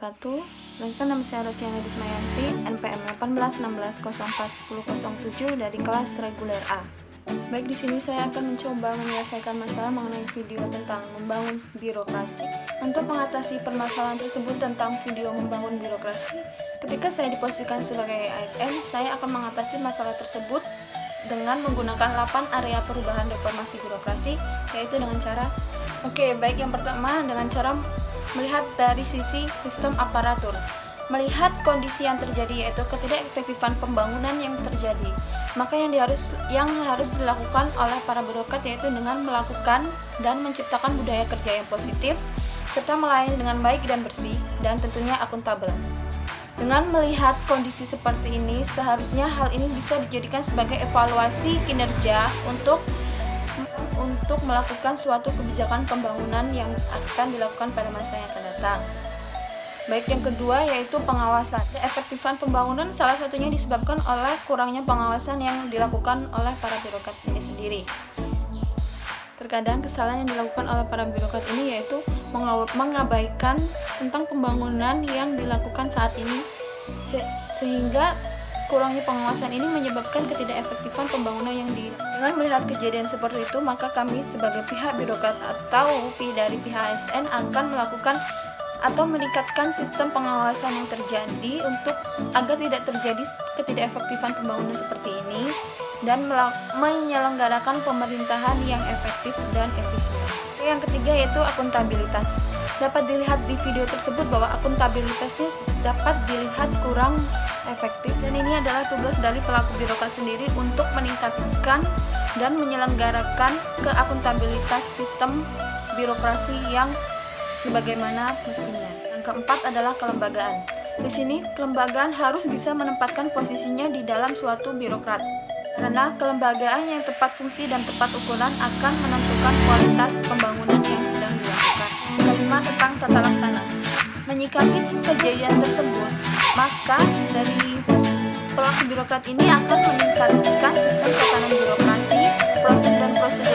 wabarakatuh. Dengan nama saya Rosiana Dismayanti, NPM 1816041007 dari kelas reguler A. Baik, di sini saya akan mencoba menyelesaikan masalah mengenai video tentang membangun birokrasi. Untuk mengatasi permasalahan tersebut tentang video membangun birokrasi, ketika saya diposisikan sebagai ASN, saya akan mengatasi masalah tersebut dengan menggunakan 8 area perubahan reformasi birokrasi, yaitu dengan cara baik, yang pertama dengan cara melihat dari sisi sistem aparatur, melihat kondisi yang terjadi, yaitu ketidakefektifan pembangunan yang terjadi. Maka yang harus dilakukan oleh para birokrat yaitu dengan melakukan dan menciptakan budaya kerja yang positif, serta melayani dengan baik dan bersih, dan tentunya akuntabel. Dengan melihat kondisi seperti ini, seharusnya hal ini bisa dijadikan sebagai evaluasi kinerja untuk melakukan suatu kebijakan pembangunan yang akan dilakukan pada masa yang akan datang. Baik, yang kedua yaitu pengawasan. Efektifan pembangunan salah satunya disebabkan oleh kurangnya pengawasan yang dilakukan oleh para birokrat ini sendiri. Terkadang kesalahan yang dilakukan oleh para birokrat ini yaitu mengabaikan tentang pembangunan yang dilakukan saat ini, sehingga kurangnya pengawasan ini menyebabkan ketidakefektifan pembangunan yang Dengan melihat kejadian seperti itu, maka kami sebagai pihak birokrat atau dari pihak ASN akan melakukan atau meningkatkan sistem pengawasan yang terjadi agar tidak terjadi ketidakefektifan pembangunan seperti ini dan menyelenggarakan pemerintahan yang efektif dan efisien. Yang ketiga yaitu akuntabilitas. Dapat dilihat di video tersebut bahwa akuntabilitasnya dapat dilihat kurang efektif, dan ini adalah tugas dari pelaku birokrat sendiri untuk meningkatkan dan menyelenggarakan keakuntabilitas sistem birokrasi yang sebagaimana mestinya. Yang keempat adalah kelembagaan. Di sini kelembagaan harus bisa menempatkan posisinya di dalam suatu birokrat, karena kelembagaan yang tepat fungsi dan tepat ukuran akan menentukan kualitas pembangunan yang sedang dilakukan. Kelima, tentang tata laksana. Menyikapi kejadian tersebut, maka dari pelaku birokrat ini akan meningkatkan sistem tatanan birokrasi, proses dan prosedur